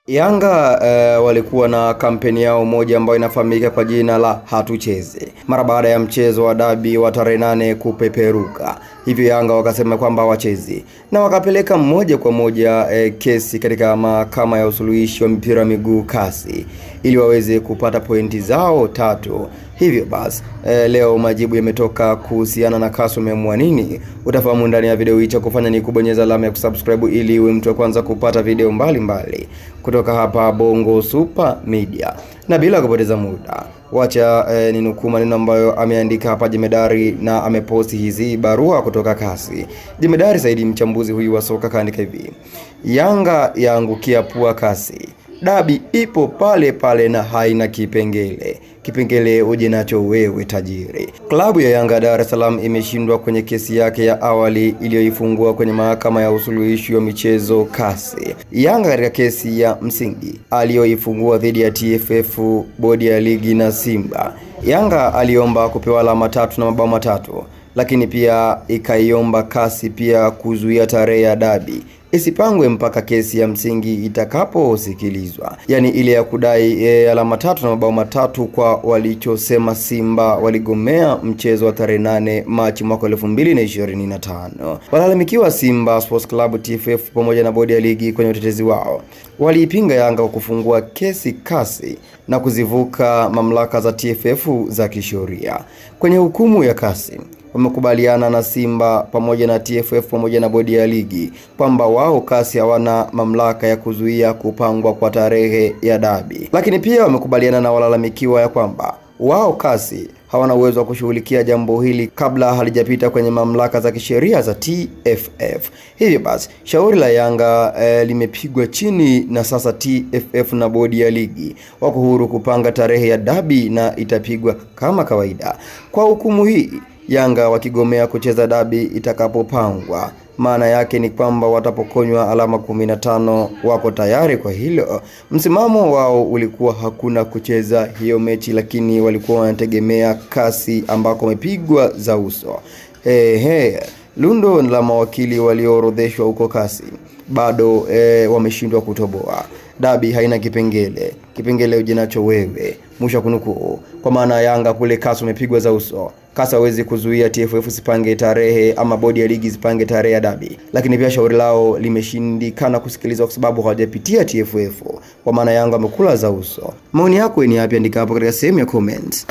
Yanga walikuwa na kampeni yao moja ambayo inafahamika kwa jina la hatucheze. Mara baada ya mchezo wa dabi wa tarehe 8 kupeperuka, hivyo Yanga wakasema kwamba wachezi na wakapeleka moja kwa moja kesi katika mahakama ya usuluhishi wa mpira miguu kasi ili waweze kupata pointi zao 3. Hivyo basi leo majibu yametoka kuhusiana na kaso umeamua nini. Utafahamu ndani ya video hii. Cha kufanya ni kubonyeza alama ya kusubscribe ili uwe mtu wa kwanza kupata video mbalimbali kutoka hapa Bongo Super Media. Na bila kupoteza muda, wacha ninukuu maneno ambayo ameandika hapa jemedari na ameposti hizi barua kutoka kasi. Jemedari Saidi, mchambuzi huyu wa soka, kaandika hivi: Yanga yaangukia pua kasi. Dabi ipo pale pale na haina kipengele. Kipengele uje nacho wewe tajiri. Klabu ya Yanga Dar es Salaam imeshindwa kwenye kesi yake ya awali iliyoifungua kwenye mahakama ya usuluhishi wa michezo kasi. Yanga katika kesi ya msingi aliyoifungua dhidi ya TFF, bodi ya ligi na Simba, Yanga aliomba kupewa alama 3 na mabao 3, lakini pia ikaiomba kasi pia kuzuia tarehe ya dabi isipangwe mpaka kesi ya msingi itakaposikilizwa, yani ile ya kudai alama 3 na mabao 3 kwa walichosema Simba waligomea mchezo wa tarehe 8 Machi mwaka 2025. Walalamikiwa Simba Sports Club, TFF pamoja na bodi ya ligi kwenye utetezi wao waliipinga Yanga kwa kufungua kesi kasi na kuzivuka mamlaka za TFF za kisheria. Kwenye hukumu ya kasi wamekubaliana na Simba pamoja na TFF pamoja na bodi ya ligi kwamba wao kasi hawana mamlaka ya kuzuia kupangwa kwa tarehe ya dabi. Lakini pia wamekubaliana na walalamikiwa ya kwamba wao kasi hawana uwezo wa kushughulikia jambo hili kabla halijapita kwenye mamlaka za kisheria za TFF. Hivyo basi shauri la Yanga limepigwa chini na sasa TFF na bodi ya ligi wako huru kupanga tarehe ya dabi na itapigwa kama kawaida. Kwa hukumu hii, Yanga wakigomea kucheza dabi itakapopangwa, maana yake ni kwamba watapokonywa alama 15. Wako tayari kwa hilo. Msimamo wao ulikuwa hakuna kucheza hiyo mechi, lakini walikuwa wanategemea kasi ambako wamepigwa za uso. Lundo la mawakili walioorodheshwa huko kasi bado wameshindwa kutoboa. Dabi haina kipengele. Kipengele uje nacho wewe. Mwisho kunukuu. Kwa maana Yanga kule kasi wamepigwa za uso. Kasi hawezi kuzuia TFF sipange tarehe ama bodi ya ligi sipange tarehe ya dabi. Lakini pia shauri lao limeshindikana kusikilizwa kwa sababu hawajapitia TFF. Kwa maana Yanga wamekula za uso. Maoni yako ni yapi? Andika hapo katika sehemu ya comments.